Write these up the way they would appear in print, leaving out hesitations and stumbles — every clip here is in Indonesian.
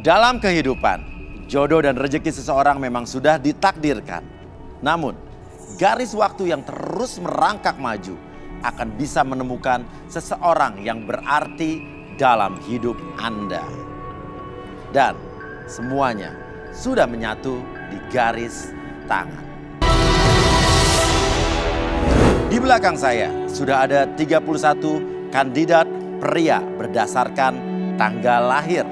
Dalam kehidupan, jodoh dan rezeki seseorang memang sudah ditakdirkan. Namun, garis waktu yang terus merangkak maju akan bisa menemukan seseorang yang berarti dalam hidup Anda. Dan semuanya sudah menyatu di garis tangan. Di belakang saya sudah ada 31 kandidat pria berdasarkan tanggal lahir.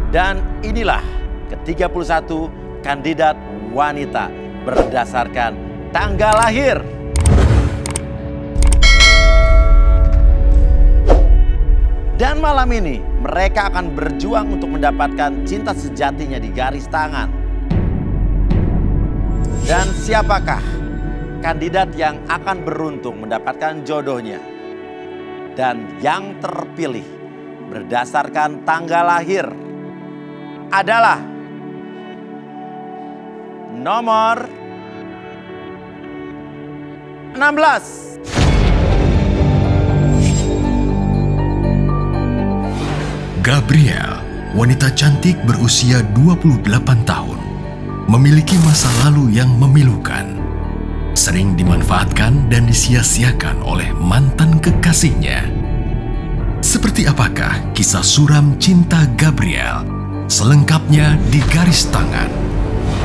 Dan inilah ke-31 kandidat wanita berdasarkan tanggal lahir. Dan malam ini mereka akan berjuang untuk mendapatkan cinta sejatinya di garis tangan. Dan siapakah kandidat yang akan beruntung mendapatkan jodohnya? Dan yang terpilih berdasarkan tanggal lahir adalah nomor 16. Gabriel, wanita cantik berusia 28 tahun, memiliki masa lalu yang memilukan. Sering dimanfaatkan dan disia-siakan oleh mantan kekasihnya. Seperti apakah kisah suram cinta Gabriel? Selengkapnya di garis tangan.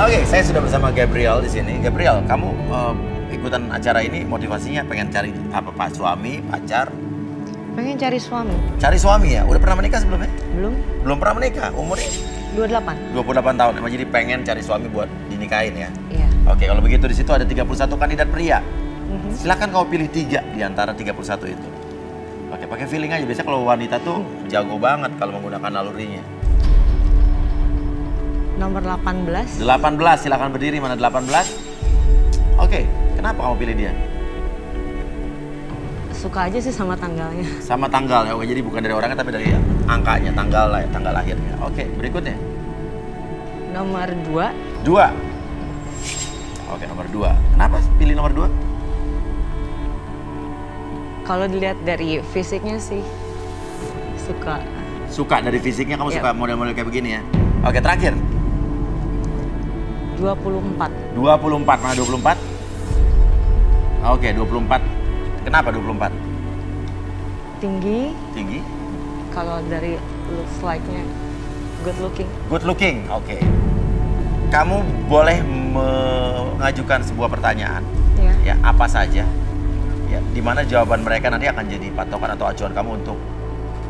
Oke, saya sudah bersama Gabriel di sini. Gabriel, kamu ikutan acara ini motivasinya pengen cari apa, Pak? Suami, pacar? Pengen cari suami. Cari suami ya? Udah pernah menikah sebelumnya? Belum. Belum pernah menikah? Umurnya? 28. 28 tahun. Emang jadi pengen cari suami buat dinikahin ya? Iya. Oke, kalau begitu di situ ada 31 kandidat pria. Silakan kau pilih 3 di antara 31 itu. Oke, pakai feeling aja. Biasanya kalau wanita tuh jago banget kalau menggunakan nalurinya. Nomor 18. 18, silakan berdiri. Mana 18? Oke, kenapa kamu pilih dia? Suka aja sih sama tanggalnya. Sama tanggal ya, oke, jadi bukan dari orangnya tapi dari angkanya, tanggal lahirnya. Oke, berikutnya. Nomor 2. 2. Oke, nomor 2. Kenapa pilih nomor 2? Kalau dilihat dari fisiknya sih suka. Suka dari fisiknya, kamu Yep. suka model-model kayak begini ya? Oke, terakhir. 24. 24, mana 24? Oke, 24. Kenapa 24? Tinggi. Tinggi? Kalau dari looks like-nya good looking. Good looking, oke. Kamu boleh mengajukan sebuah pertanyaan, Ya. ya apa saja, ya, di mana jawaban mereka nanti akan jadi patokan atau acuan kamu untuk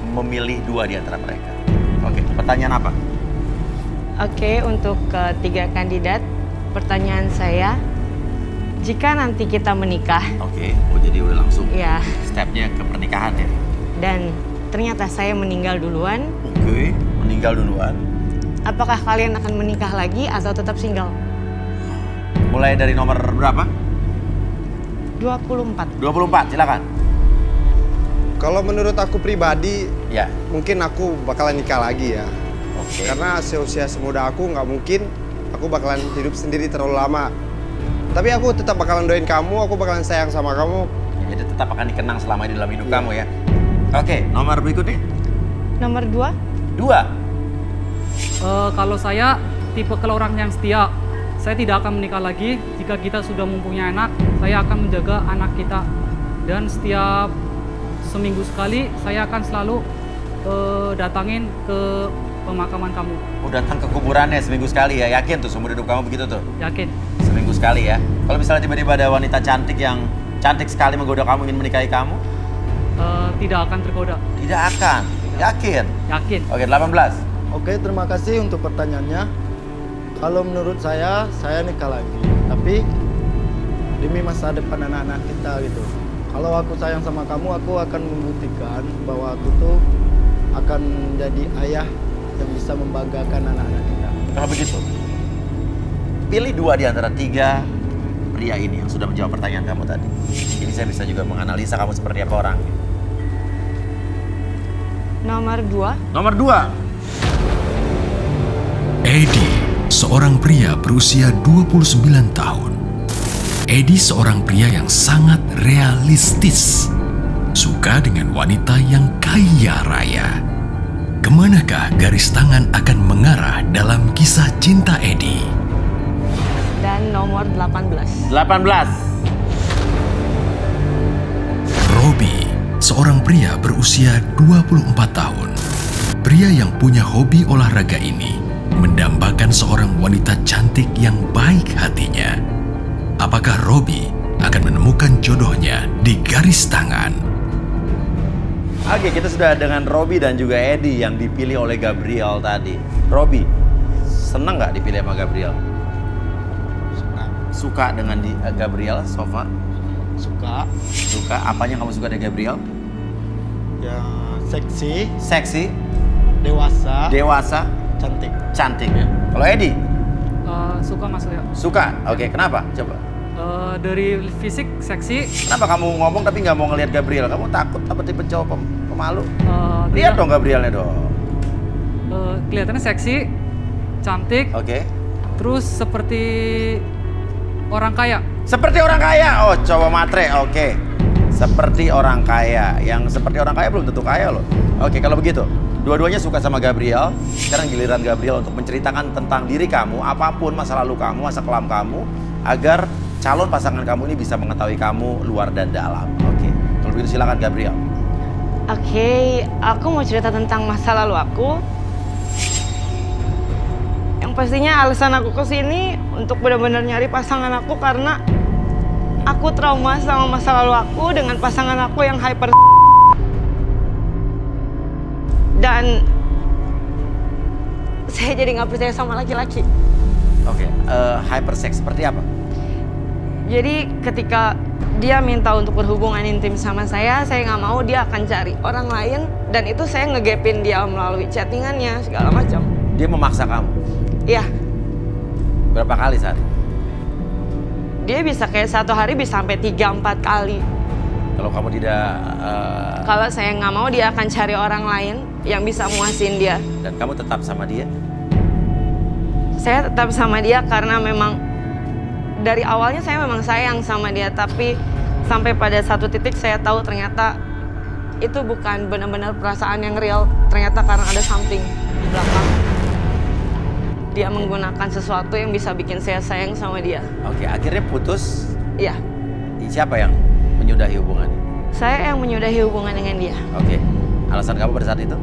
memilih 2 di antara mereka. Oke, pertanyaan apa? Oke, untuk ketiga kandidat, pertanyaan saya, jika nanti kita menikah, Oke, oh jadi udah langsung ya, stepnya ke pernikahan ya? dan ternyata saya meninggal duluan, Oke, meninggal duluan. apakah kalian akan menikah lagi atau tetap single? Mulai dari nomor berapa? 24. 24, silakan. Kalau menurut aku pribadi, Ya, mungkin aku bakalan nikah lagi ya. oke. Karena seusia semuda aku nggak mungkin aku bakalan hidup sendiri terlalu lama. Tapi aku tetap bakalan doain kamu, aku bakalan sayang sama kamu. Jadi tetap akan dikenang selama di dalam hidup kamu ya. Oke, nomor berikutnya. Nomor 2. 2. Kalau saya tipe orang yang setia. Saya tidak akan menikah lagi. Jika kita sudah mempunyai anak, saya akan menjaga anak kita. Dan setiap seminggu sekali, saya akan selalu datangin ke pemakaman kamu. Oh, datang ke kuburannya seminggu sekali ya? Yakin tuh seumur hidup kamu begitu tuh? Yakin? Seminggu sekali ya? Kalau misalnya tiba-tiba ada wanita cantik yang cantik sekali menggoda kamu, ingin menikahi kamu? Tidak akan tergoda. Tidak akan? Yakin? Yakin. Oke, 18. Oke, terima kasih untuk pertanyaannya. Kalau menurut saya nikah lagi. Tapi demi masa depan anak-anak kita gitu. Kalau aku sayang sama kamu, aku akan membuktikan bahwa aku tuh akan jadi ayah yang bisa membanggakan anak-anak kita. Kalau begitu, pilih 2 di antara 3 pria ini yang sudah menjawab pertanyaan kamu tadi. Jadi saya bisa juga menganalisa kamu seperti apa orang. Nomor 2. Nomor 2. Edi, seorang pria berusia 29 tahun. Edi seorang pria yang sangat realistis. suka dengan wanita yang kaya raya. Kemanakah garis tangan akan mengarah dalam kisah cinta Edi? Dan nomor 18. 18. Robi, seorang pria berusia 24 tahun. Pria yang punya hobi olahraga ini mendambakan seorang wanita cantik yang baik hatinya. Apakah Robi akan menemukan jodohnya di garis tangan? Oke, kita sudah dengan Robi dan juga Edi yang dipilih oleh Gabriel tadi. Robi, senang nggak dipilih sama Gabriel? Suka dengan Gabriel so far? Suka. Suka? Apanya kamu suka dari Gabriel? Ya, seksi, Seksi, dewasa, dewasa, cantik. cantik. Kalau Edi? Suka Mas Leo. Suka? Oke, kenapa? Coba. Dari fisik seksi. Kenapa kamu ngomong tapi nggak mau ngelihat Gabriel? Kamu takut apa tipe cowok pemalu? dia, Lihat dong Gabrielnya dong. kelihatannya seksi, cantik, Oke. terus seperti orang kaya. Seperti orang kaya. Oh, cowok matre. Oke. Seperti orang kaya. Yang seperti orang kaya belum tentu kaya loh. Oke, kalau begitu, dua-duanya suka sama Gabriel. Sekarang giliran Gabriel untuk menceritakan tentang diri kamu, apapun masa lalu kamu, masa kelam kamu, agar calon pasangan kamu ini bisa mengetahui kamu luar dan dalam. Oke. Kalau begitu silakan Gabriel. Oke, aku mau cerita tentang masa lalu aku. Yang pastinya alasan aku kesini untuk benar-benar nyari pasangan aku karena aku trauma sama masa lalu aku dengan pasangan aku yang hyper. Dan saya jadi nggak percaya sama laki-laki. Oke. Hypersex seperti apa? Jadi ketika dia minta untuk berhubungan intim sama saya nggak mau, dia akan cari orang lain. Dan itu saya ngegapin dia melalui chattingannya, segala macam. Dia memaksa kamu? Iya. Berapa kali sehari? Dia bisa kayak satu hari bisa sampai 3-4 kali. Kalau kamu tidak... Kalau saya nggak mau, dia akan cari orang lain yang bisa muasin dia. Dan kamu tetap sama dia? Saya tetap sama dia karena memang dari awalnya saya memang sayang sama dia, tapi sampai pada satu titik saya tahu ternyata itu bukan benar-benar perasaan yang real. Ternyata karena ada something di belakang. Dia menggunakan sesuatu yang bisa bikin saya sayang sama dia. Oke, akhirnya putus. Iya. Siapa yang menyudahi hubungannya? Saya yang menyudahi hubungan dengan dia. Oke. Alasan kamu pada saat itu?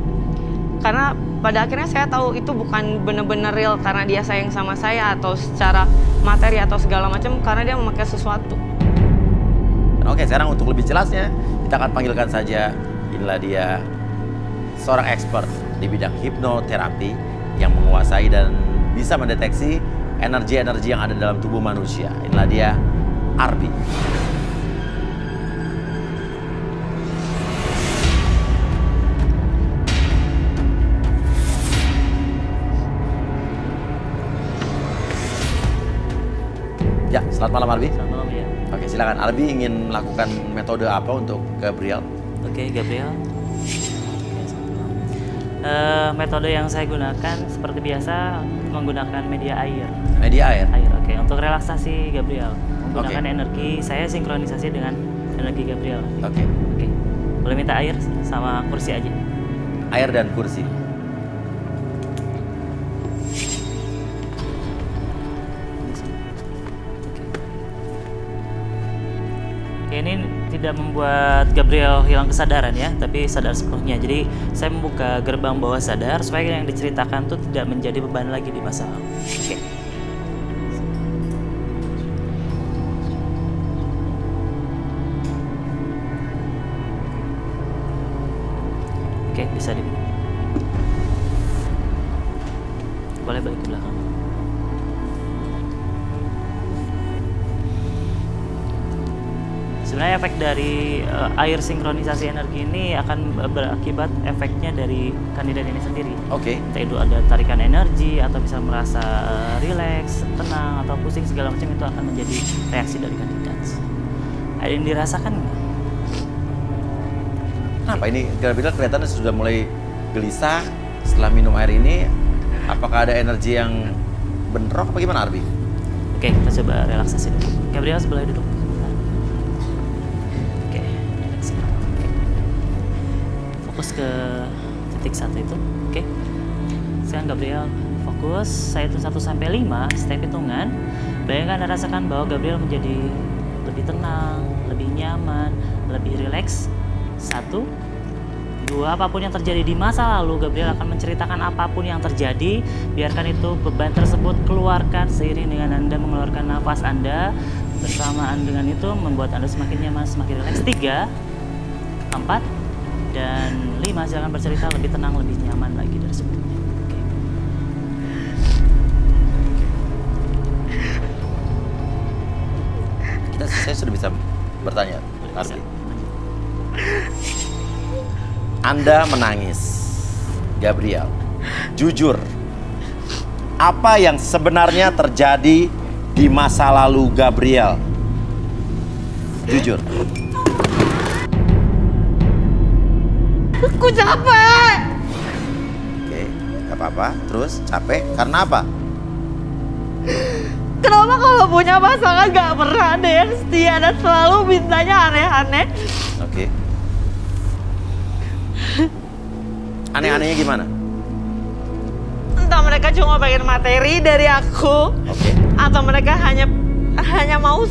Karena pada akhirnya saya tahu itu bukan benar-benar real karena dia sayang sama saya atau secara materi atau segala macam, karena dia memakai sesuatu. Oke, sekarang untuk lebih jelasnya kita akan panggilkan saja, inilah dia seorang expert di bidang hipnoterapi yang menguasai dan bisa mendeteksi energi-energi yang ada dalam tubuh manusia. Inilah dia Arbi. Ya, selamat malam Arbi. Selamat malam ya. Oke, silakan. Arbi ingin melakukan metode apa untuk Gabriel? Oke, Gabriel. Metode yang saya gunakan seperti biasa menggunakan media air. Media air? Air, oke. Untuk relaksasi Gabriel, menggunakan Oke. energi, saya sinkronisasi dengan energi Gabriel. Oke. Oke. Boleh minta air sama kursi aja. Air dan kursi. Oke, ini tidak membuat Gabriel hilang kesadaran ya, tapi sadar sepenuhnya. Jadi saya membuka gerbang bawah sadar supaya yang diceritakan tuh tidak menjadi beban lagi di masa lalu. Oke. Oke, bisa di. Boleh balik ke belakang. Sebenarnya efek dari air sinkronisasi energi ini akan berakibat efeknya dari kandidat ini sendiri. Oke. Entah itu ada tarikan energi atau bisa merasa rileks, tenang atau pusing segala macam, itu akan menjadi reaksi dari kandidat. Ada yang dirasakan nggak? Kenapa ini Gabriel kelihatannya sudah mulai gelisah setelah minum air ini? Apakah ada energi yang bentrok apa gimana Arbi? Oke, kita coba relaksasi dulu. Gabriel sebelah duduk. Oke, relaksasi. Oke. fokus ke titik 1 itu. Oke. Sekarang Gabriel fokus. Saya hitung 1 sampai 5, step hitungan. Bayangkan dan rasakan bahwa Gabriel menjadi lebih tenang, lebih nyaman, lebih rileks. 1, 2, apapun yang terjadi di masa lalu, Gabriel akan menceritakan apapun yang terjadi. Biarkan itu beban tersebut keluarkan seiring dengan Anda mengeluarkan nafas Anda. Bersamaan dengan itu membuat Anda semakin nyaman, semakin rileks. 3, 4, dan 5, silakan bercerita lebih tenang, lebih nyaman lagi dari sebelumnya. Oke. Saya sudah bisa bertanya, Ardi. Anda menangis, Gabriel. Jujur, apa yang sebenarnya terjadi di masa lalu Gabriel? Jujur. Aku capek. Oke, gak apa-apa. Terus capek karena apa? Kenapa kalau punya pasangan gak pernah ada yang setia dan selalu mintanya aneh-aneh? Oke. Aneh-anehnya gimana? Entah mereka cuma pengen materi dari aku, Oke. atau mereka hanya mau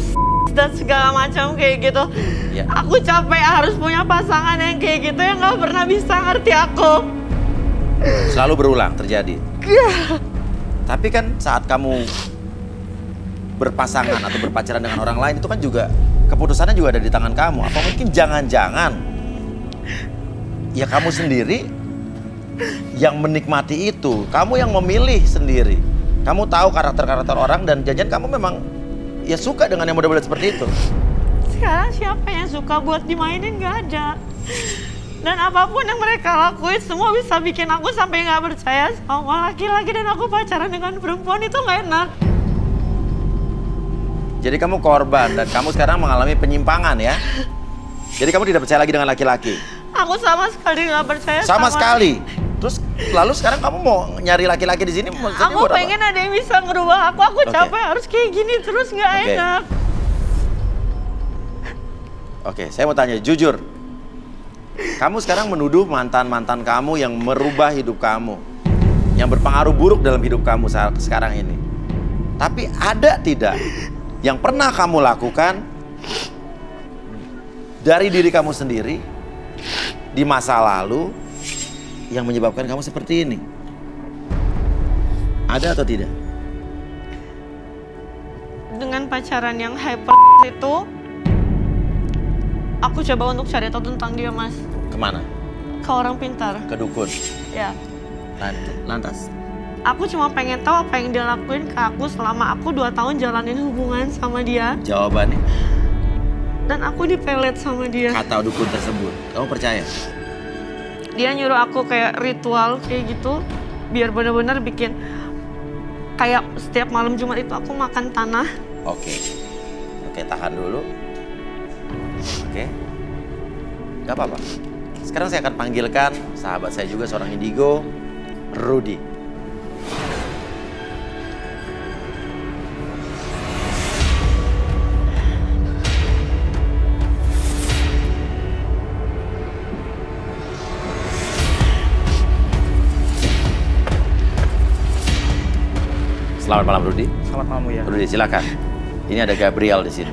dan segala macam kayak gitu. Ya. Aku capek harus punya pasangan yang kayak gitu yang gak pernah bisa ngerti aku. Selalu berulang terjadi. Tapi kan saat kamu berpasangan atau berpacaran dengan orang lain itu kan juga keputusannya juga ada di tangan kamu. Apa mungkin jangan-jangan ya kamu sendiri yang menikmati itu, kamu yang memilih sendiri. Kamu tahu karakter-karakter orang dan jangan kamu memang ya suka dengan yang model-model seperti itu. Sekarang siapa yang suka buat dimainin? Gak ada. Dan apapun yang mereka lakuin semua bisa bikin aku sampai gak percaya sama laki-laki dan aku pacaran dengan perempuan itu gak enak. Jadi kamu korban dan kamu sekarang mengalami penyimpangan ya. Jadi kamu tidak percaya lagi dengan laki-laki. Aku sama sekali gak percaya Sama sekali. Terus lalu sekarang kamu mau nyari laki-laki di sini? Aku pengen ada yang bisa ngerubah aku. Aku capek harus kayak gini terus gak enak. Oke, saya mau tanya jujur. Kamu sekarang menuduh mantan-mantan kamu yang merubah hidup kamu, yang berpengaruh buruk dalam hidup kamu saat sekarang ini. Tapi ada tidak yang pernah kamu lakukan dari diri kamu sendiri di masa lalu yang menyebabkan kamu seperti ini? Ada atau tidak? Dengan pacaran yang hyper itu, aku coba untuk cari tahu tentang dia, Mas. Kemana? Ke orang pintar. Ke dukun? Ya. Lantas? Aku cuma pengen tahu apa yang dia lakuin ke aku selama aku 2 tahun jalanin hubungan sama dia. Jawabannya? Dan aku dipelet sama dia. Kata dukun tersebut, kamu percaya? Dia nyuruh aku kayak ritual kayak gitu, biar benar-benar bikin kayak setiap malam Jumat itu aku makan tanah. Oke, tahan dulu. Oke, gak apa-apa. Sekarang saya akan panggilkan sahabat saya juga seorang indigo, Rudy. Selamat malam, Rudy. Selamat malam, ya. Rudy, silakan. Ini ada Gabriel di sini.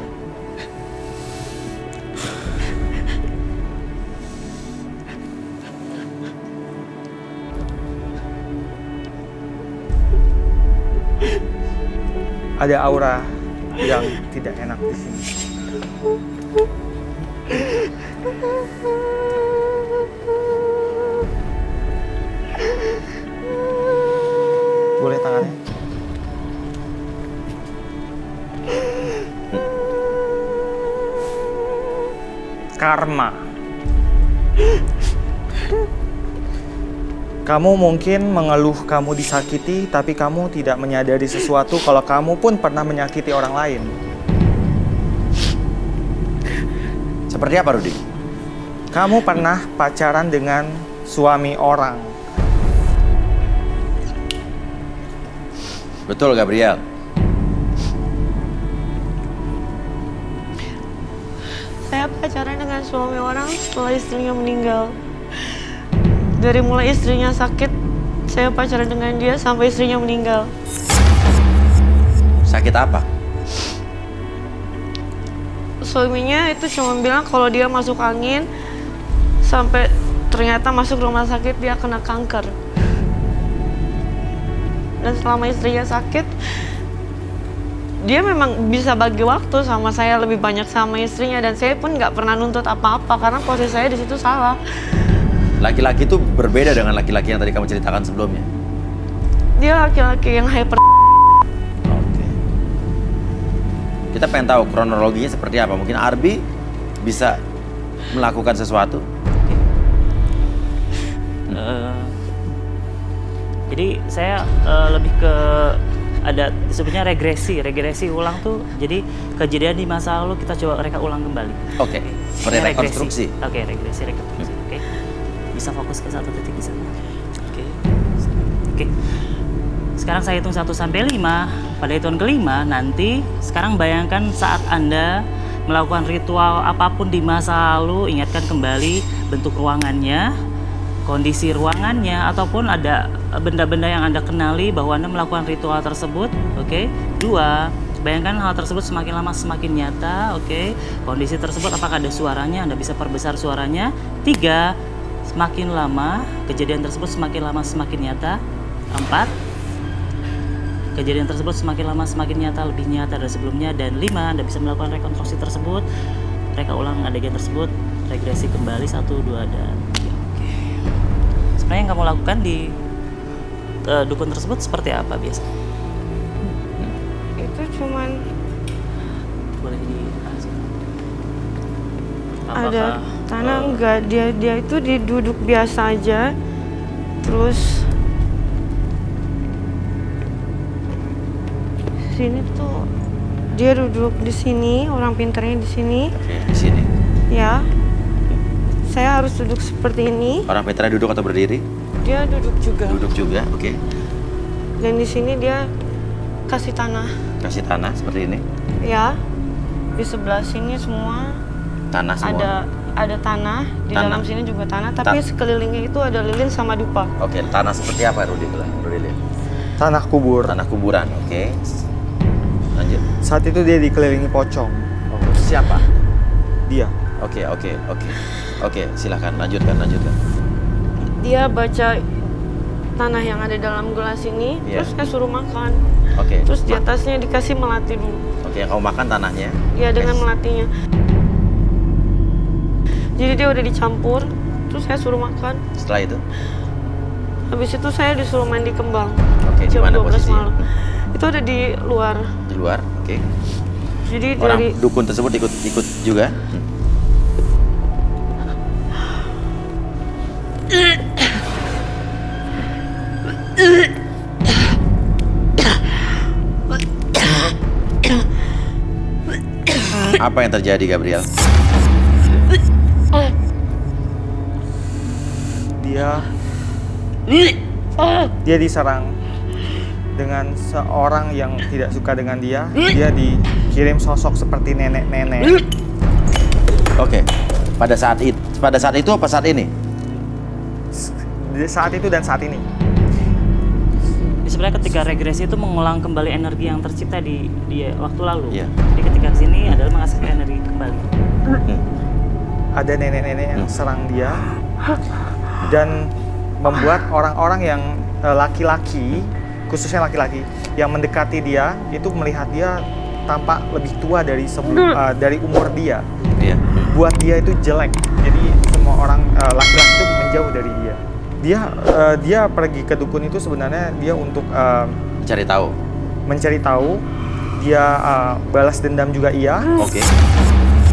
Ada aura yang tidak enak di sini. Boleh tangannya? Karma. Kamu mungkin mengeluh kamu disakiti, tapi kamu tidak menyadari sesuatu kalau kamu pun pernah menyakiti orang lain. Seperti apa, Rudy? Kamu pernah pacaran dengan suami orang. Betul, Gabriel. Saya pacaran dengan suami orang setelah istrinya meninggal. Dari mulai istrinya sakit, saya pacaran dengan dia sampai istrinya meninggal. Sakit apa? Suaminya itu cuma bilang kalau dia masuk angin, sampai ternyata masuk rumah sakit dia kena kanker. Dan selama istrinya sakit, dia memang bisa bagi waktu sama saya lebih banyak sama istrinya, dan saya pun nggak pernah nuntut apa-apa karena posisi saya di situ salah. Laki-laki itu berbeda dengan laki-laki yang tadi kamu ceritakan sebelumnya. Dia laki-laki yang hyper. Oke. Kita pengen tahu kronologinya seperti apa. Mungkin Arbi bisa melakukan sesuatu. Jadi saya lebih ke ada sebenarnya regresi ulang tuh. Jadi kejadian di masa lalu kita coba reka ulang kembali. Oke. Seperti rekonstruksi. Oke, regresi. Oke. Bisa fokus ke satu titik di sana. Oke. Sekarang saya hitung 1 sampai 5. Pada hitungan kelima nanti sekarang bayangkan saat Anda melakukan ritual apapun di masa lalu, ingatkan kembali bentuk ruangannya, kondisi ruangannya, ataupun ada benda-benda yang Anda kenali bahwa Anda melakukan ritual tersebut. Oke. 2, bayangkan hal tersebut semakin lama semakin nyata. Oke. Kondisi tersebut apakah ada suaranya, Anda bisa perbesar suaranya. 3, semakin lama kejadian tersebut semakin lama semakin nyata. 4, kejadian tersebut semakin lama semakin nyata, lebih nyata dari sebelumnya. Dan 5, Anda bisa melakukan rekonstruksi tersebut, reka ulang adegan tersebut, regresi kembali 1, 2, dan 3. Oke. Sebenarnya yang kamu lakukan di dukun tersebut seperti apa biasa? Itu cuman Boleh di ada tanah enggak, dia itu duduk biasa aja. Terus sini tuh dia duduk di sini, orang pintarnya di sini. Oke, di sini. Ya. Saya harus duduk seperti ini. Orang pintarnya duduk atau berdiri? Dia duduk juga. Duduk juga, oke. Dan di sini dia kasih tanah. Kasih tanah seperti ini. Ya. Di sebelah sini semua Tanah semua. ada tanah, di dalam sini juga tanah, tapi sekelilingnya itu ada lilin sama dupa. Oke, tanah seperti apa Rudi bilang? Rudi lihat. Tanah kubur. Tanah kuburan, oke. Lanjut. Saat itu dia dikelilingi pocong. Oh, siapa? Dia. Oke, silahkan lanjutkan. Dia baca tanah yang ada dalam gelas ini, Iya. terus saya suruh makan. Oke. Terus di atasnya dikasih melati dulu. Oke, yang kamu makan tanahnya. Iya, dengan melatinya. Jadi dia udah dicampur, terus saya suruh makan. Setelah itu? Habis itu saya disuruh mandi kembang. Oke, di Jam mana 12 posisinya? malam. Itu ada di luar. Di luar, oke. Jadi Orang dari dukun tersebut ikut juga? Apa yang terjadi, Gabriel? Dia diserang dengan seorang yang tidak suka dengan dia. Dia dikirim sosok seperti nenek-nenek. Oke. Pada saat itu apa saat ini? Saat itu dan saat ini. Sebenarnya ketika regresi itu mengulang kembali energi yang tercipta di waktu lalu. Iya. Jadi ketika kesini adalah menghasilkan energi kembali. Ada nenek-nenek yang serang dia dan membuat orang-orang yang laki-laki, khususnya laki-laki yang mendekati dia itu melihat dia tampak lebih tua dari dari umur dia. Iya. Buat dia itu jelek. Jadi semua orang laki-laki itu menjauh dari dia. Dia pergi ke dukun itu sebenarnya dia untuk mencari tahu. Dia balas dendam juga iya. Oke.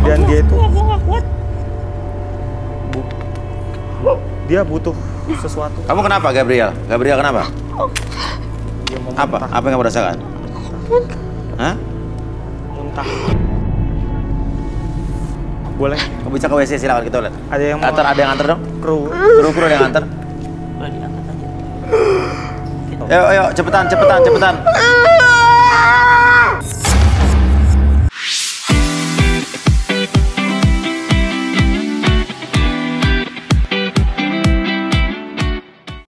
Dan dia itu dia butuh sesuatu. Kamu kenapa, Gabriel? Gabriel kenapa? Dia mau Apa? muntah. Apa yang kamu rasakan? Hah? Muntah. Boleh? Kamu bisa ke WC, silakan kita lihat. Ada yang mau Ada yang antar dong? kru. Kru ada yang antar. Boleh diangkat aja. Ayo, cepetan.